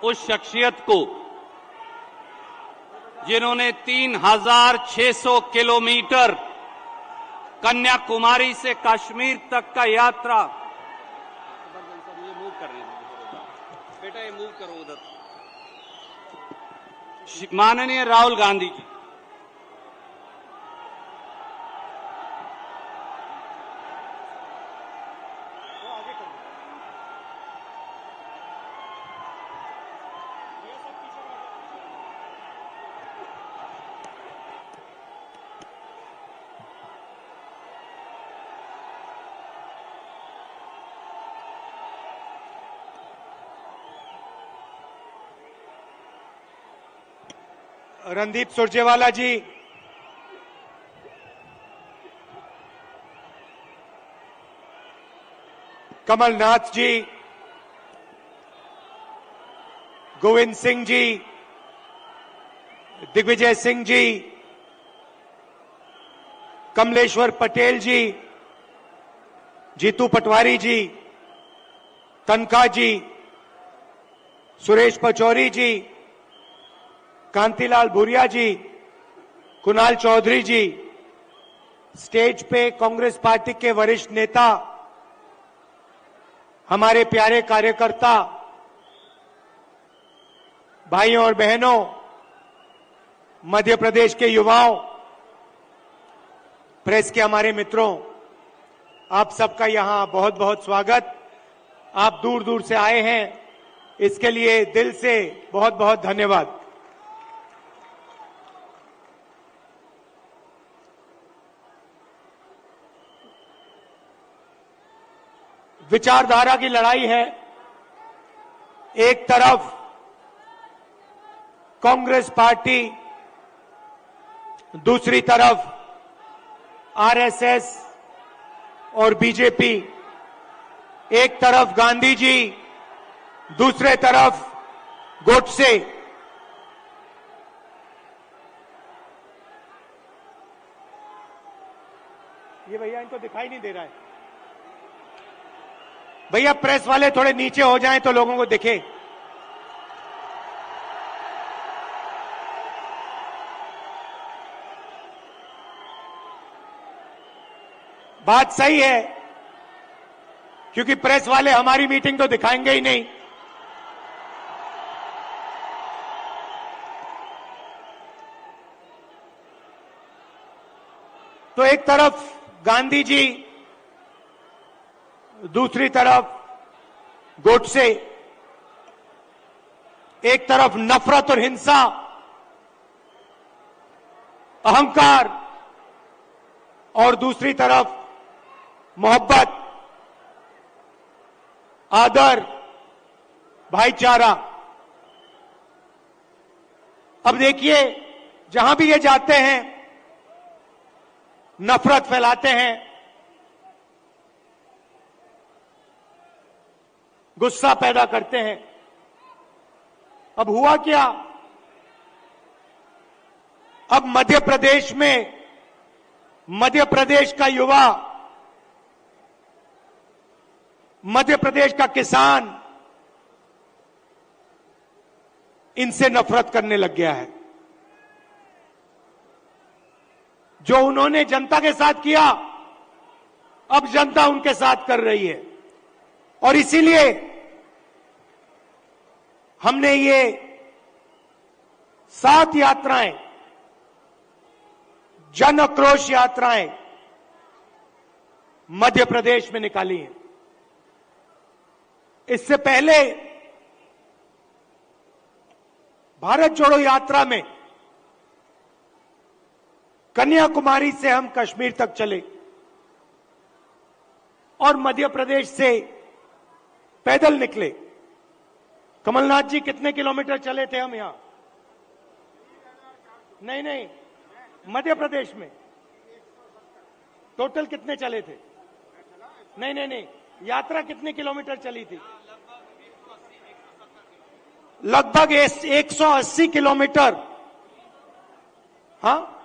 उस शख्सियत को जिन्होंने 3600 किलोमीटर कन्याकुमारी से कश्मीर तक का यात्रा, ये मूव कर रहे हैं बेटा, ये मूव करो उधर, माननीय राहुल गांधी जी, रणदीप सुरजेवाला जी, कमलनाथ जी, गोविंद सिंह जी, दिग्विजय सिंह जी, कमलेश्वर पटेल जी, जीतू पटवारी जी, तनखा जी, सुरेश पचौरी जी, कांतिलाल भूरिया जी, कुणाल चौधरी जी, स्टेज पे कांग्रेस पार्टी के वरिष्ठ नेता, हमारे प्यारे कार्यकर्ता, भाइयों और बहनों, मध्य प्रदेश के युवाओं, प्रेस के हमारे मित्रों, आप सबका यहां बहुत बहुत स्वागत। आप दूर दूर से आए हैं, इसके लिए दिल से बहुत बहुत धन्यवाद। विचारधारा की लड़ाई है। एक तरफ कांग्रेस पार्टी, दूसरी तरफ आरएसएस और बीजेपी, एक तरफ गांधी जी, दूसरे तरफ गोडसे। ये भैया इनको दिखाई नहीं दे रहा है। भैया प्रेस वाले थोड़े नीचे हो जाएं तो लोगों को दिखे। बात सही है, क्योंकि प्रेस वाले हमारी मीटिंग तो दिखाएंगे ही नहीं। तो एक तरफ गांधी जी, दूसरी तरफ गोडसे, एक तरफ नफरत और हिंसा, अहंकार, और दूसरी तरफ मोहब्बत, आदर, भाईचारा। अब देखिए, जहां भी ये जाते हैं नफरत फैलाते हैं, गुस्सा पैदा करते हैं। अब हुआ क्या? अब मध्य प्रदेश में, मध्य प्रदेश का युवा, मध्य प्रदेश का किसान इनसे नफरत करने लग गया है। जो उन्होंने जनता के साथ किया, अब जनता उनके साथ कर रही है। और इसीलिए हमने ये 7 यात्राएं, जन आक्रोश यात्राएं मध्य प्रदेश में निकाली हैं। इससे पहले भारत जोड़ो यात्रा में कन्याकुमारी से हम कश्मीर तक चले और मध्य प्रदेश से पैदल निकले। कमलनाथ जी कितने किलोमीटर चले थे हम यहां? नहीं, मध्य प्रदेश में टोटल कितने चले थे? नहीं, यात्रा कितने किलोमीटर चली थी? लगभग 180 किलोमीटर। हाँ,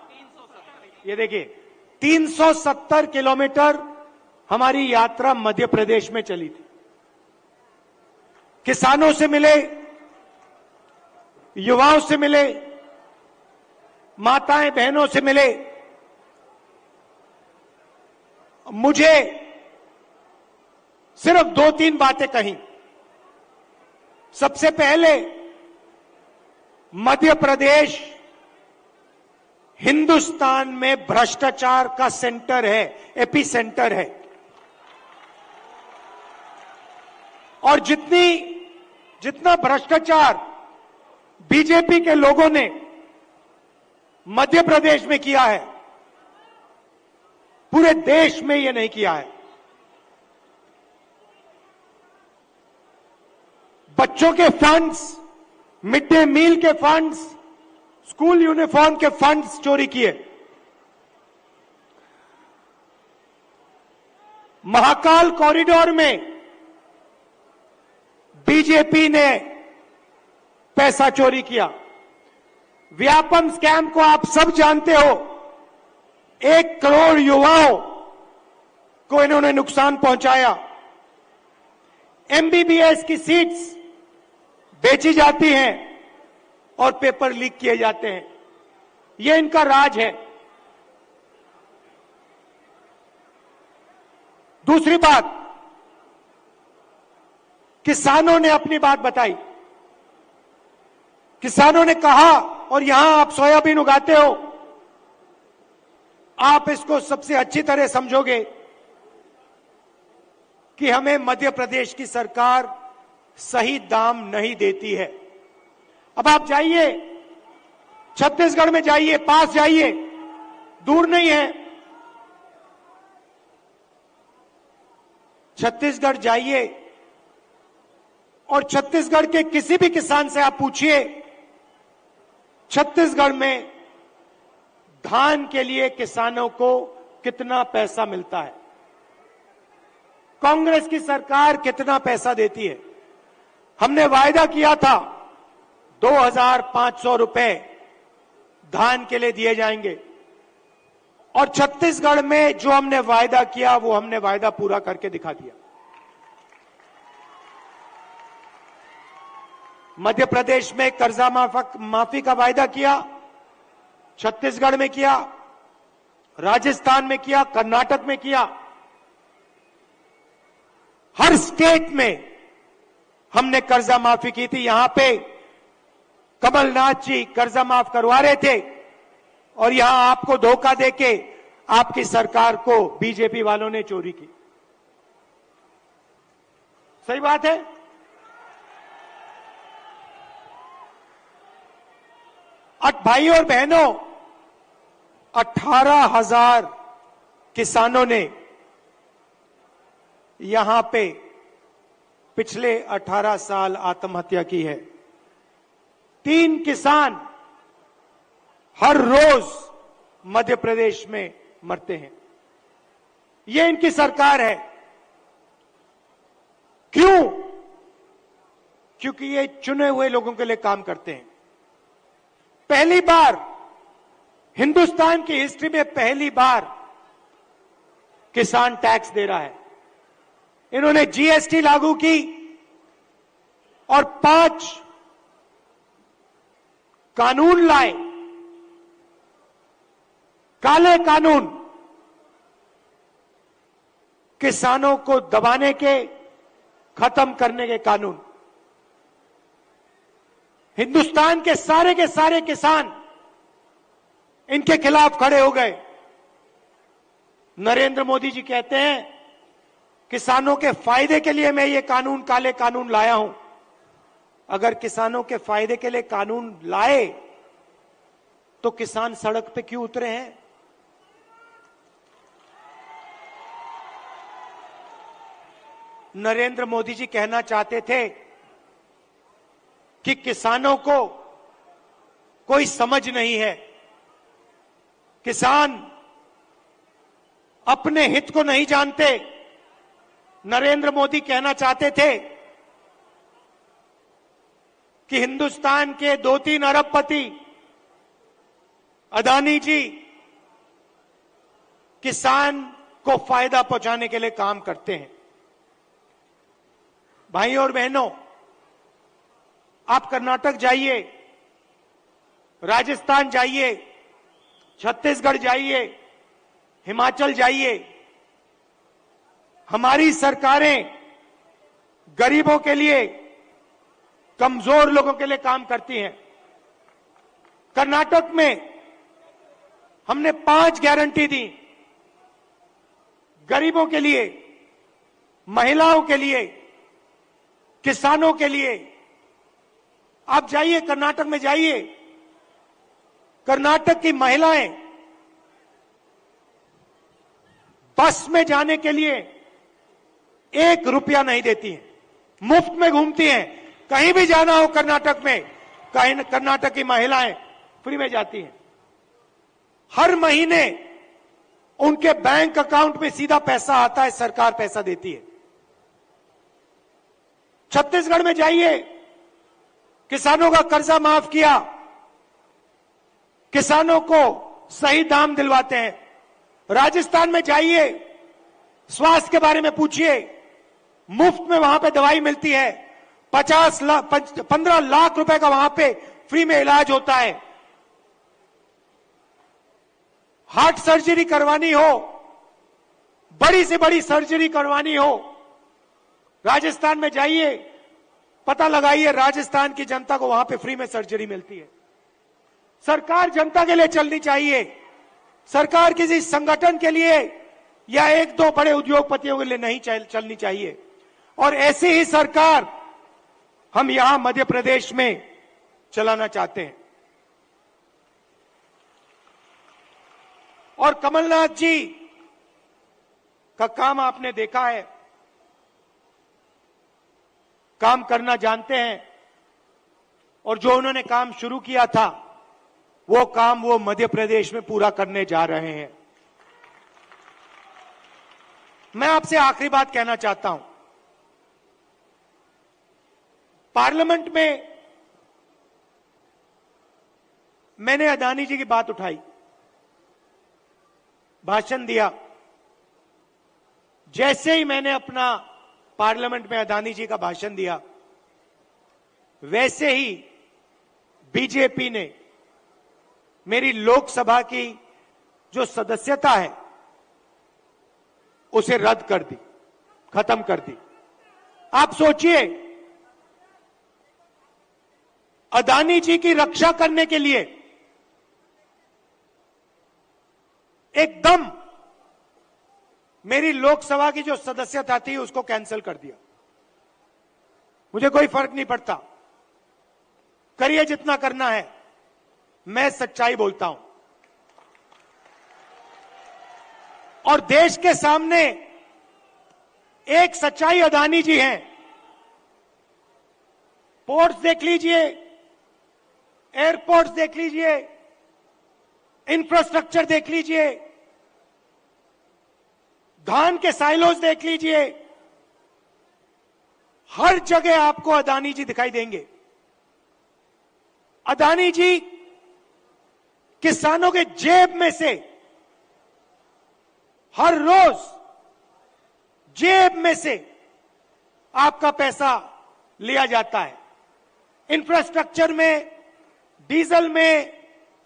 ये देखिए 370 किलोमीटर हमारी यात्रा मध्य प्रदेश में चली थी। किसानों से मिले, युवाओं से मिले, माताएं बहनों से मिले, मुझे सिर्फ 2-3 बातें कही। सबसे पहले, मध्य प्रदेश हिंदुस्तान में भ्रष्टाचार का सेंटर है, एपी सेंटर है। और जितना भ्रष्टाचार बीजेपी के लोगों ने मध्य प्रदेश में किया है, पूरे देश में ये नहीं किया है। बच्चों के फंड्स, मिड डे मील के फंड्स, स्कूल यूनिफॉर्म के फंड्स चोरी किए। महाकाल कॉरिडोर में बीजेपी ने पैसा चोरी किया। व्यापम स्कैम को आप सब जानते हो। 1 करोड़ युवाओं को इन्होंने नुकसान पहुंचाया। एमबीबीएस की सीट्स बेची जाती हैं और पेपर लीक किए जाते हैं। यह इनका राज है। दूसरी बात, किसानों ने अपनी बात बताई। किसानों ने कहा, और यहां आप सोयाबीन उगाते हो, आप इसको सबसे अच्छी तरह समझोगे कि हमें मध्य प्रदेश की सरकार सही दाम नहीं देती है। अब आप जाइए, छत्तीसगढ़ में जाइए, पास जाइए, दूर नहीं है। छत्तीसगढ़ जाइए और छत्तीसगढ़ के किसी भी किसान से आप पूछिए, छत्तीसगढ़ में धान के लिए किसानों को कितना पैसा मिलता है, कांग्रेस की सरकार कितना पैसा देती है। हमने वायदा किया था 2,500 रुपए धान के लिए दिए जाएंगे, और छत्तीसगढ़ में जो हमने वायदा किया वो हमने वायदा पूरा करके दिखा दिया। मध्य प्रदेश में कर्जा माफी का वायदा किया, छत्तीसगढ़ में किया, राजस्थान में किया, कर्नाटक में किया। हर स्टेट में हमने कर्जा माफी की थी। यहां पे कमलनाथ जी कर्जा माफ करवा रहे थे, और यहां आपको धोखा देके आपकी सरकार को बीजेपी वालों ने चोरी की। सही बात है। भाई और बहनों, 18,000 किसानों ने यहां पे पिछले 18 साल आत्महत्या की है। 3 किसान हर रोज मध्य प्रदेश में मरते हैं। ये इनकी सरकार है। क्यों? क्योंकि ये चुने हुए लोगों के लिए काम करते हैं। पहली बार हिंदुस्तान की हिस्ट्री में पहली बार किसान टैक्स दे रहा है। इन्होंने जीएसटी लागू की और 5 कानून लाए, काले कानून, किसानों को दबाने के, खत्म करने के कानून। हिंदुस्तान के सारे किसान इनके खिलाफ खड़े हो गए। नरेंद्र मोदी जी कहते हैं किसानों के फायदे के लिए मैं ये कानून, काले कानून लाया हूं। अगर किसानों के फायदे के लिए कानून लाए तो किसान सड़क पे क्यों उतरे हैं? नरेंद्र मोदी जी कहना चाहते थे कि किसानों को कोई समझ नहीं है, किसान अपने हित को नहीं जानते। नरेंद्र मोदी कहना चाहते थे कि हिंदुस्तान के 2-3 अरबपति अदानी जी किसान को फायदा पहुंचाने के लिए काम करते हैं। भाइयों और बहनों, आप कर्नाटक जाइए, राजस्थान जाइए, छत्तीसगढ़ जाइए, हिमाचल जाइए, हमारी सरकारें गरीबों के लिए, कमजोर लोगों के लिए काम करती हैं। कर्नाटक में हमने 5 गारंटी दी, गरीबों के लिए, महिलाओं के लिए, किसानों के लिए। आप जाइए, कर्नाटक में जाइए, कर्नाटक की महिलाएं बस में जाने के लिए 1 रुपया नहीं देती हैं, मुफ्त में घूमती हैं। कहीं भी जाना हो कर्नाटक में, कर्नाटक की महिलाएं फ्री में जाती हैं। हर महीने उनके बैंक अकाउंट में सीधा पैसा आता है, सरकार पैसा देती है। छत्तीसगढ़ में जाइए, किसानों का कर्जा माफ किया, किसानों को सही दाम दिलवाते हैं। राजस्थान में जाइए, स्वास्थ्य के बारे में पूछिए, मुफ्त में वहां पे दवाई मिलती है। 15 लाख रुपए का वहां पे फ्री में इलाज होता है। हार्ट सर्जरी करवानी हो, बड़ी से बड़ी सर्जरी करवानी हो, राजस्थान में जाइए, पता लगाइए, राजस्थान की जनता को वहां पे फ्री में सर्जरी मिलती है। सरकार जनता के लिए चलनी चाहिए, सरकार किसी संगठन के लिए या 1-2 बड़े उद्योगपतियों के लिए नहीं चलनी चाहिए। और ऐसी ही सरकार हम यहां मध्य प्रदेश में चलाना चाहते हैं। और कमलनाथ जी का काम आपने देखा है, काम करना जानते हैं, और जो उन्होंने काम शुरू किया था वो काम वो मध्य प्रदेश में पूरा करने जा रहे हैं। मैं आपसे आखिरी बात कहना चाहता हूं, पार्लियामेंट में मैंने अदानी जी की बात उठाई, भाषण दिया। जैसे ही मैंने अपना पार्लियामेंट में अदानी जी का भाषण दिया, वैसे ही बीजेपी ने मेरी लोकसभा की जो सदस्यता है उसे रद्द कर दी, खत्म कर दी। आप सोचिए, अदानी जी की रक्षा करने के लिए एकदम मेरी लोकसभा की जो सदस्यता थी उसको कैंसिल कर दिया। मुझे कोई फर्क नहीं पड़ता, करिए जितना करना है, मैं सच्चाई बोलता हूं। और देश के सामने एक सच्चाई अदानी जी हैं। पोर्ट्स देख लीजिए, एयरपोर्ट्स देख लीजिए, इंफ्रास्ट्रक्चर देख लीजिए, धान के साइलोज देख लीजिए, हर जगह आपको अदानी जी दिखाई देंगे। अदानी जी किसानों के जेब में से हर रोज जेब में से आपका पैसा लिया जाता है। इंफ्रास्ट्रक्चर में, डीजल में,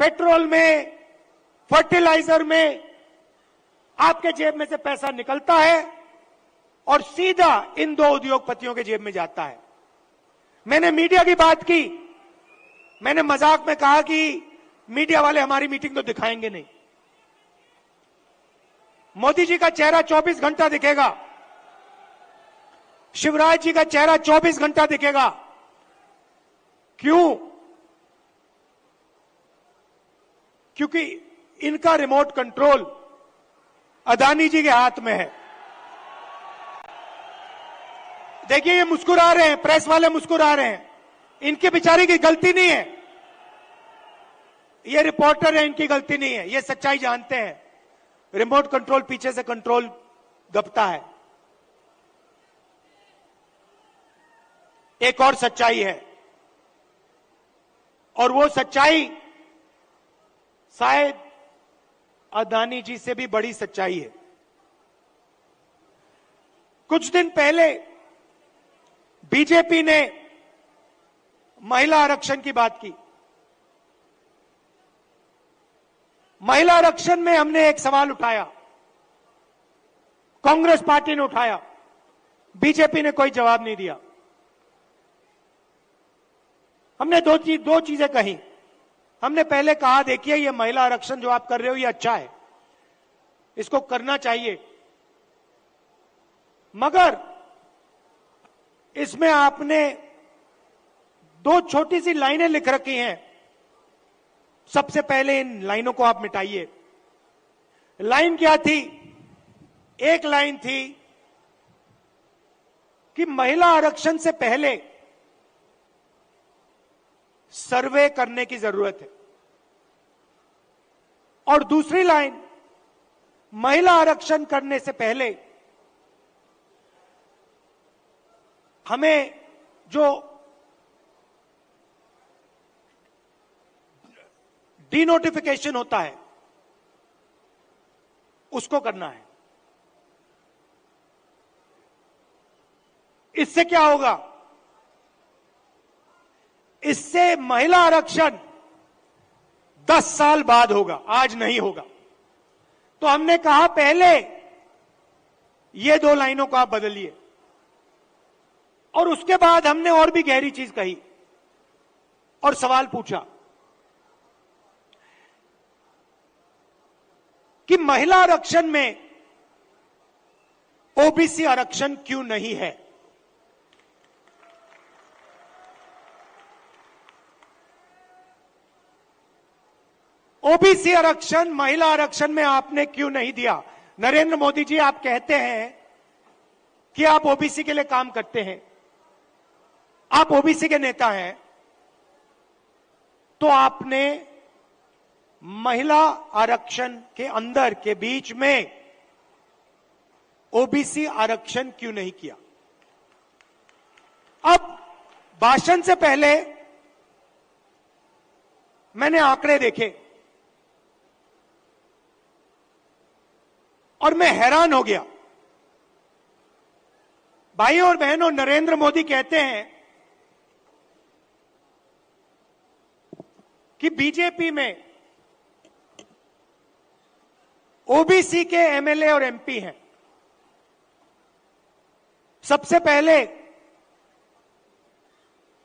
पेट्रोल में, फर्टिलाइजर में आपके जेब में से पैसा निकलता है और सीधा इन 2 उद्योगपतियों के जेब में जाता है। मैंने मीडिया की बात की, मैंने मजाक में कहा कि मीडिया वाले हमारी मीटिंग तो दिखाएंगे नहीं। मोदी जी का चेहरा 24 घंटा दिखेगा, शिवराज जी का चेहरा 24 घंटा दिखेगा। क्यों? क्योंकि इनका रिमोट कंट्रोल अदानी जी के हाथ में है। देखिए, ये मुस्कुरा रहे हैं, प्रेस वाले मुस्कुरा रहे हैं, इनके बेचारे की गलती नहीं है, ये रिपोर्टर है, इनकी गलती नहीं है, ये सच्चाई जानते हैं। रिमोट कंट्रोल पीछे से कंट्रोल दबता है। एक और सच्चाई है, और वो सच्चाई शायद अदानी जी से भी बड़ी सच्चाई है। कुछ दिन पहले बीजेपी ने महिला आरक्षण की बात की। महिला आरक्षण में हमने एक सवाल उठाया, कांग्रेस पार्टी ने उठाया, बीजेपी ने कोई जवाब नहीं दिया। हमने दो चीजें कही। हमने पहले कहा, देखिए ये महिला आरक्षण जो आप कर रहे हो ये अच्छा है, इसको करना चाहिए, मगर इसमें आपने दो छोटी सी लाइनें लिख रखी हैं। सबसे पहले इन लाइनों को आप मिटाइए। लाइन क्या थी? एक लाइन थी कि महिला आरक्षण से पहले सर्वे करने की जरूरत है, और दूसरी लाइन, महिला आरक्षण करने से पहले हमें जो डीनोटिफिकेशन होता है उसको करना है। इससे क्या होगा? इससे महिला आरक्षण 10 साल बाद होगा, आज नहीं होगा। तो हमने कहा पहले ये दो लाइनों को आप बदलिए, और उसके बाद हमने और भी गहरी चीज कही और सवाल पूछा कि महिला आरक्षण में ओबीसी आरक्षण क्यों नहीं है? ओबीसी आरक्षण महिला आरक्षण में आपने क्यों नहीं दिया? नरेंद्र मोदी जी, आप कहते हैं कि आप ओबीसी के लिए काम करते हैं, आप ओबीसी के नेता हैं, तो आपने महिला आरक्षण के अंदर के बीच में ओबीसी आरक्षण क्यों नहीं किया? अब भाषण से पहले मैंने आंकड़े देखे और मैं हैरान हो गया। भाइयों और बहनों, नरेंद्र मोदी कहते हैं कि बीजेपी में ओबीसी के एमएलए और एमपी हैं। सबसे पहले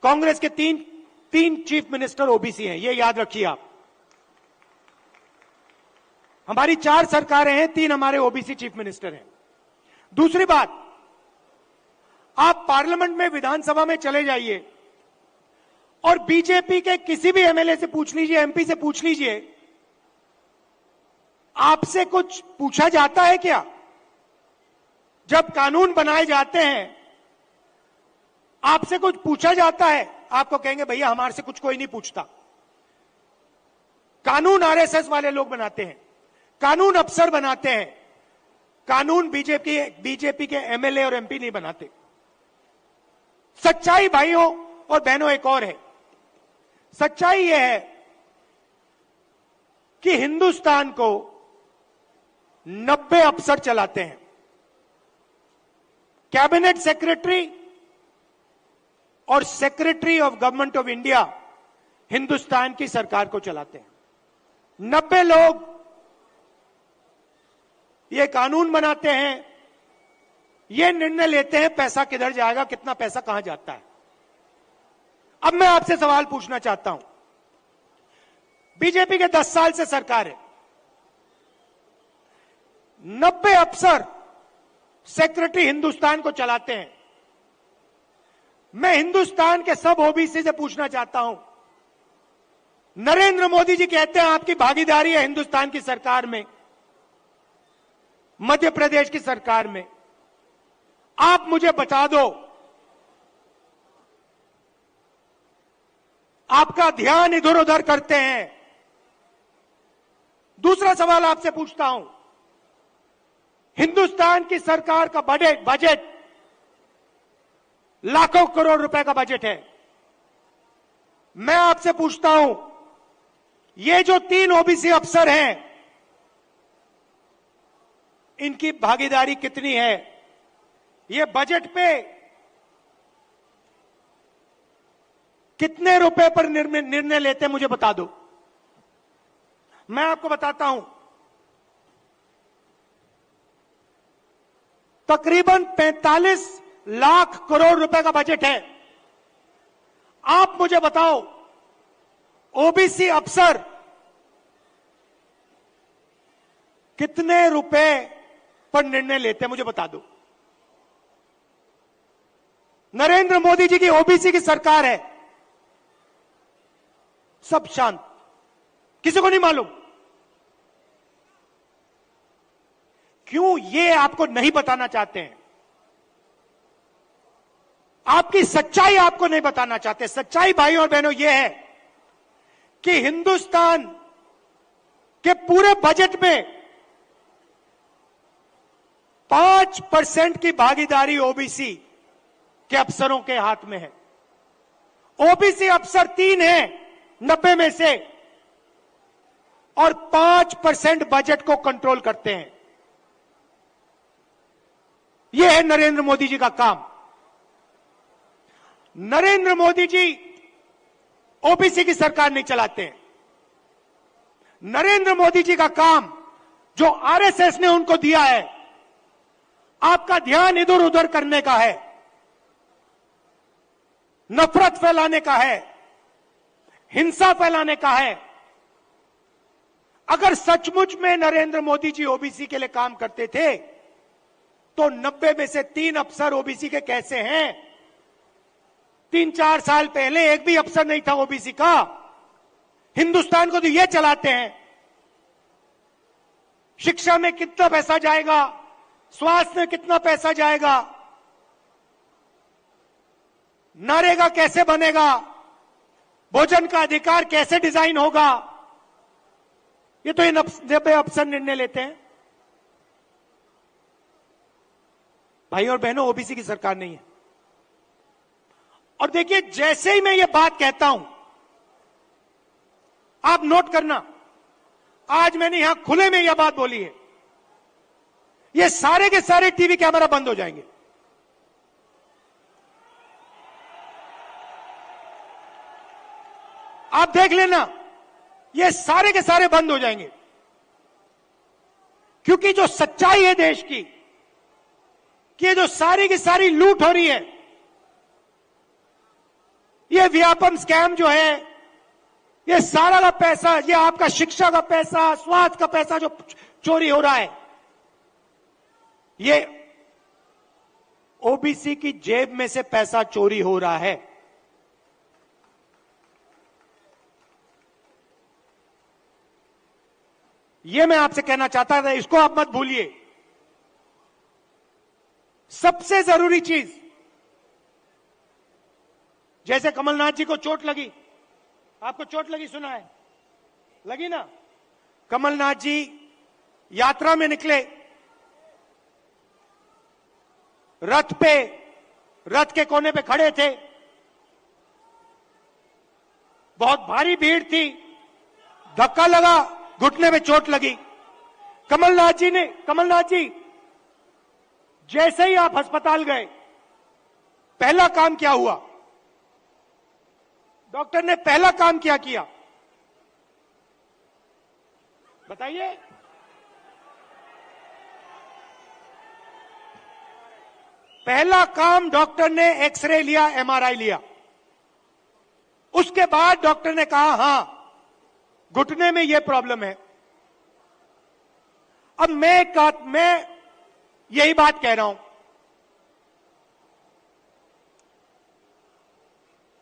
कांग्रेस के तीन चीफ मिनिस्टर ओबीसी हैं, ये याद रखिए आप। हमारी 4 सरकारें हैं, 3 हमारे ओबीसी चीफ मिनिस्टर हैं। दूसरी बात, आप पार्लियामेंट में, विधानसभा में चले जाइए और बीजेपी के किसी भी एमएलए से पूछ लीजिए, एमपी से पूछ लीजिए, आपसे कुछ पूछा जाता है क्या? जब कानून बनाए जाते हैं आपसे कुछ पूछा जाता है? आपको कहेंगे भैया हमारे से कुछ कोई नहीं पूछता। कानून आरएसएस वाले लोग बनाते हैं, कानून अफसर बनाते हैं, कानून बीजेपी के एमएलए और एमपी नहीं बनाते। सच्चाई भाइयों और बहनों एक और है। सच्चाई यह है कि हिंदुस्तान को 90 अफसर चलाते हैं। कैबिनेट सेक्रेटरी और secretary of government of India Hindustan की सरकार को चलाते हैं। 90 लोग ये कानून बनाते हैं, ये निर्णय लेते हैं पैसा किधर जाएगा, कितना पैसा कहां जाता है। अब मैं आपसे सवाल पूछना चाहता हूं, बीजेपी के 10 साल से सरकार है, 90 अफसर सेक्रेटरी हिंदुस्तान को चलाते हैं। मैं हिंदुस्तान के सब ओबीसी से पूछना चाहता हूं, नरेंद्र मोदी जी कहते हैं आपकी भागीदारी है हिंदुस्तान की सरकार में, मध्य प्रदेश की सरकार में। आप मुझे बता दो, आपका ध्यान इधर उधर करते हैं। दूसरा सवाल आपसे पूछता हूं, हिंदुस्तान की सरकार का बजट लाखों करोड़ रुपए का बजट है। मैं आपसे पूछता हूं, ये जो 3 ओबीसी अफसर हैं, इनकी भागीदारी कितनी है? ये बजट पे कितने रुपए पर निर्णय लेते हैं, मुझे बता दो। मैं आपको बताता हूं, तकरीबन 45 लाख करोड़ रुपए का बजट है। आप मुझे बताओ, ओबीसी अफसर कितने रुपए पर निर्णय लेते हैं, मुझे बता दो। नरेंद्र मोदी जी की ओबीसी की सरकार है, सब शांत, किसी को नहीं मालूम। क्यों? ये आपको नहीं बताना चाहते हैं, आपकी सच्चाई आपको नहीं बताना चाहते। सच्चाई भाइयों और बहनों ये है कि हिंदुस्तान के पूरे बजट में 5% की भागीदारी ओबीसी के अफसरों के हाथ में है। ओबीसी अफसर 3 हैं 90 में से, और 5% बजट को कंट्रोल करते हैं। यह है नरेंद्र मोदी जी का काम। नरेंद्र मोदी जी ओबीसी की सरकार नहीं चलाते हैं। नरेंद्र मोदी जी का काम जो आरएसएस ने उनको दिया है, आपका ध्यान इधर उधर करने का है, नफरत फैलाने का है, हिंसा फैलाने का है। अगर सचमुच में नरेंद्र मोदी जी ओबीसी के लिए काम करते थे तो 90 में से 3 अफसर ओबीसी के कैसे हैं? 3-4 साल पहले एक भी अफसर नहीं था ओबीसी का। हिंदुस्तान को तो ये चलाते हैं। शिक्षा में कितना पैसा जाएगा, स्वास्थ्य में कितना पैसा जाएगा, नरेगा कैसे बनेगा, भोजन का अधिकार कैसे डिजाइन होगा, ये तो ये 90 अफसर निर्णय लेते हैं। भाई और बहनों, ओबीसी की सरकार नहीं है। और देखिए, जैसे ही मैं ये बात कहता हूं, आप नोट करना, आज मैंने यहां खुले में यह बात बोली है, ये सारे के सारे टीवी कैमरा बंद हो जाएंगे। आप देख लेना, ये सारे के सारे बंद हो जाएंगे। क्योंकि जो सच्चाई है देश की, कि जो सारी की सारी लूट हो रही है, ये व्यापम स्कैम जो है, ये सारा का पैसा, ये आपका शिक्षा का पैसा, स्वास्थ्य का पैसा जो चोरी हो रहा है, ये ओबीसी की जेब में से पैसा चोरी हो रहा है। ये मैं आपसे कहना चाहता था, इसको आप मत भूलिए। सबसे जरूरी चीज, जैसे कमलनाथ जी को चोट लगी, आपको चोट लगी, सुना है, लगी ना? कमलनाथ जी यात्रा में निकले, रथ पे, रथ के कोने पे खड़े थे, बहुत भारी भीड़ थी, धक्का लगा, घुटने में चोट लगी। कमलनाथ जी जैसे ही आप अस्पताल गए, पहला काम क्या हुआ? डॉक्टर ने पहला काम क्या किया, बताइए? पहला काम डॉक्टर ने एक्सरे लिया, एमआरआई लिया। उसके बाद डॉक्टर ने कहा, हां, घुटने में यह प्रॉब्लम है। अब मैं यही बात कह रहा हूं,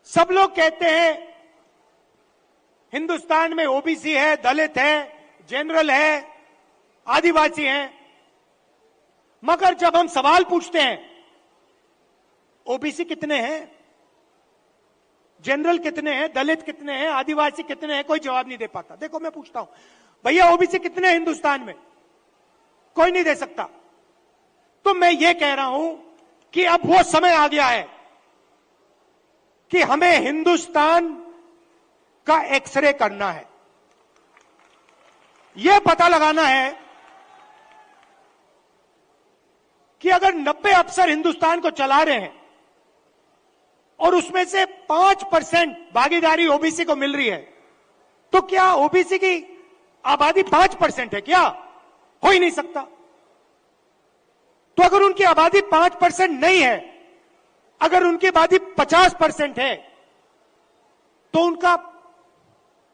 सब लोग कहते हैं हिंदुस्तान में ओबीसी है, दलित है, जनरल है, आदिवासी हैं, मगर जब हम सवाल पूछते हैं ओबीसी कितने हैं, जनरल कितने हैं, दलित कितने हैं, आदिवासी कितने हैं, कोई जवाब नहीं दे पाता। देखो, मैं पूछता हूं, भैया ओबीसी कितने हैं हिंदुस्तान में? कोई नहीं दे सकता। तो मैं ये कह रहा हूं कि अब वो समय आ गया है कि हमें हिंदुस्तान का एक्सरे करना है। यह पता लगाना है कि अगर 90 अफसर हिंदुस्तान को चला रहे हैं और उसमें से 5% भागीदारी ओबीसी को मिल रही है, तो क्या ओबीसी की आबादी 5% है क्या? हो ही नहीं सकता। तो अगर उनकी आबादी 5% नहीं है, अगर उनकी आबादी 50% है, तो उनका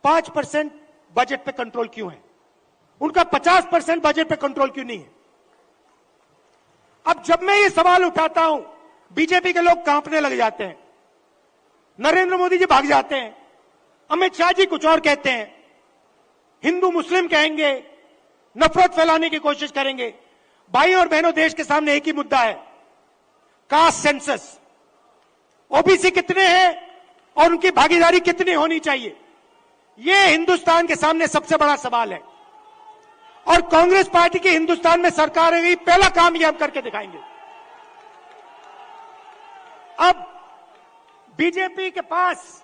5% बजट पे कंट्रोल क्यों है? उनका 50% बजट पे कंट्रोल क्यों नहीं है? अब जब मैं ये सवाल उठाता हूं, बीजेपी के लोग कांपने लग जाते हैं, नरेंद्र मोदी जी भाग जाते हैं, अमित शाह जी कुछ और कहते हैं, हिंदू मुस्लिम कहेंगे, नफरत फैलाने की कोशिश करेंगे। भाई और बहनों, देश के सामने एक ही मुद्दा है, कास्ट सेंसस। ओबीसी कितने हैं और उनकी भागीदारी कितनी होनी चाहिए, यह हिंदुस्तान के सामने सबसे बड़ा सवाल है। और कांग्रेस पार्टी की हिंदुस्तान में सरकार है, पहला काम यह हम करके दिखाएंगे। अब बीजेपी के पास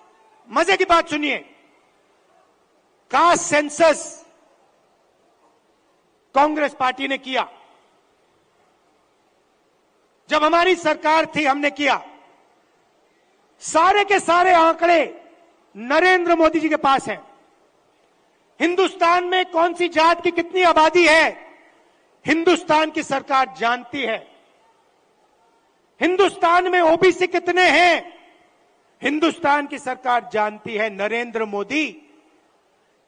मजे की बात सुनिए, कास्ट सेंसस कांग्रेस पार्टी ने किया, जब हमारी सरकार थी हमने किया। सारे के सारे आंकड़े नरेंद्र मोदी जी के पास हैं। हिंदुस्तान में कौन सी जात की कितनी आबादी है, हिंदुस्तान की सरकार जानती है। हिंदुस्तान में ओबीसी कितने हैं, हिंदुस्तान की सरकार जानती है। नरेंद्र मोदी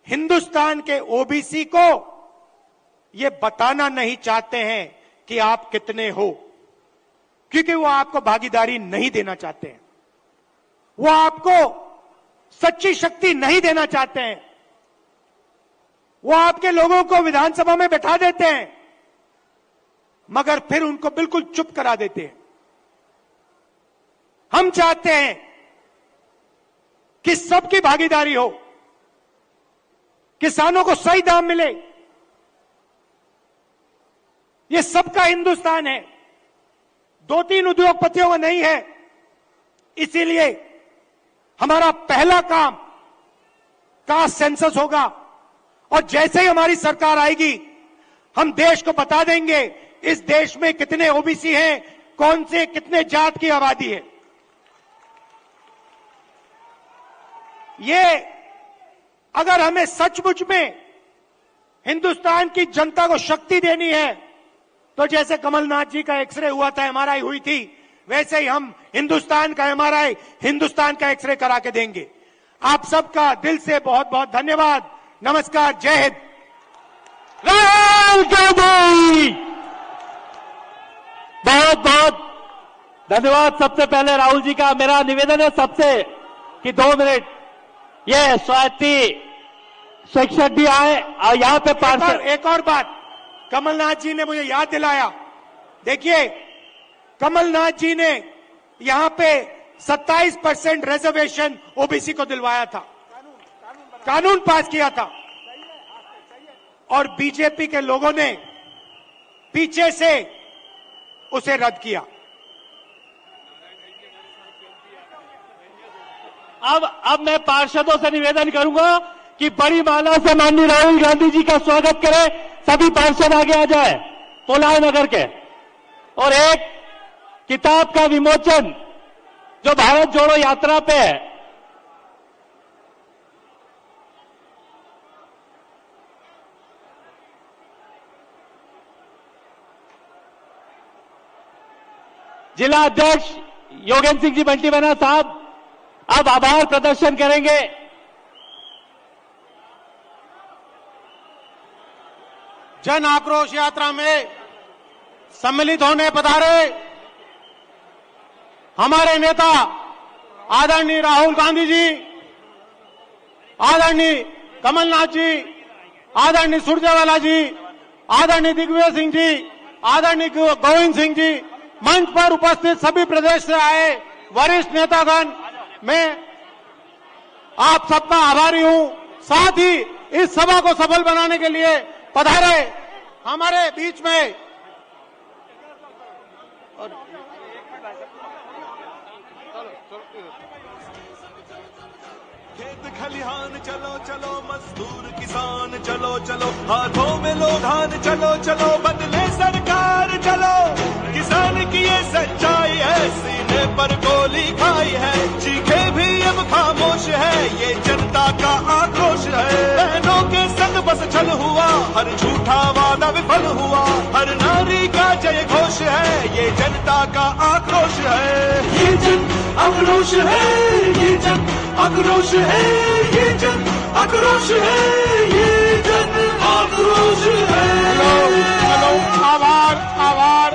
हिंदुस्तान के ओबीसी को ये बताना नहीं चाहते हैं कि आप कितने हो, क्योंकि वो आपको भागीदारी नहीं देना चाहते हैं, वो आपको सच्ची शक्ति नहीं देना चाहते हैं। वो आपके लोगों को विधानसभा में बैठा देते हैं, मगर फिर उनको बिल्कुल चुप करा देते हैं। हम चाहते हैं कि सबकी भागीदारी हो, किसानों को सही दाम मिले। ये सबका हिंदुस्तान है, 2-3 उद्योगपतियों का नहीं है। इसीलिए हमारा पहला काम कास्ट सेंसस होगा, और जैसे ही हमारी सरकार आएगी हम देश को बता देंगे इस देश में कितने ओबीसी हैं, कौन से कितने जात की आबादी है। ये अगर हमें सचमुच में हिंदुस्तान की जनता को शक्ति देनी है, तो जैसे कमलनाथ जी का एक्सरे हुआ था, एमआरआई हुई थी, वैसे ही हम हिंदुस्तान का एमआरआई, हिंदुस्तान का एक्सरे करा के देंगे। आप सबका दिल से बहुत बहुत धन्यवाद। नमस्कार, जय हिंद। राहुल गांधी, बहुत बहुत धन्यवाद। सबसे पहले राहुल जी का मेरा निवेदन है सबसे कि 2 मिनट ये स्वाति शिक्षक भी आए और यहाँ पे पार्षद। एक और बात, कमलनाथ जी ने मुझे याद दिलाया। देखिए, कमलनाथ जी ने यहां पे 27% रिजर्वेशन ओबीसी को दिलवाया था, कानून पास किया था, और बीजेपी के लोगों ने पीछे से उसे रद्द किया। अब मैं पार्षदों से निवेदन करूंगा कि बड़ी माला से माननीय राहुल गांधी जी का स्वागत करें। सभी पार्षद आगे आ जाए पोलाय नगर के, और एक किताब का विमोचन जो भारत जोड़ो यात्रा पे है, जिला अध्यक्ष योगेंद्र सिंह जी बंटी बना साहब अब आभार प्रदर्शन करेंगे। जन आक्रोश यात्रा में सम्मिलित होने पधारे हमारे नेता आदरणीय राहुल गांधी जी, आदरणीय कमलनाथ जी, आदरणीय सुरजेवाला जी, आदरणीय दिग्विजय सिंह जी, आदरणीय गोविंद सिंह जी, मंच पर उपस्थित सभी प्रदेश से आए वरिष्ठ नेतागण, मैं आप सबका आभारी हूं। साथ ही इस सभा को सफल बनाने के लिए पधारे हमारे बीच में खेत खलिहान चलो चलो, मजदूर किसान चलो चलो, हाथों में लो धान चलो चलो, बदले सरकार चलो। किसान की ये सच्चाई है, सीने पर गोली खाई है, चीखे भी अब खामोश है, ये जनता का आक्रोश है। बहनों के संग बस चलो हर झूठा वादा विफल हुआ, हर नारी का जय घोष है, ये जनता का आक्रोश है, ये जन आक्रोश है, ये जन आक्रोश है, ये जन आक्रोश है, ये जन आक्रोश है। हेलो, आभार आभार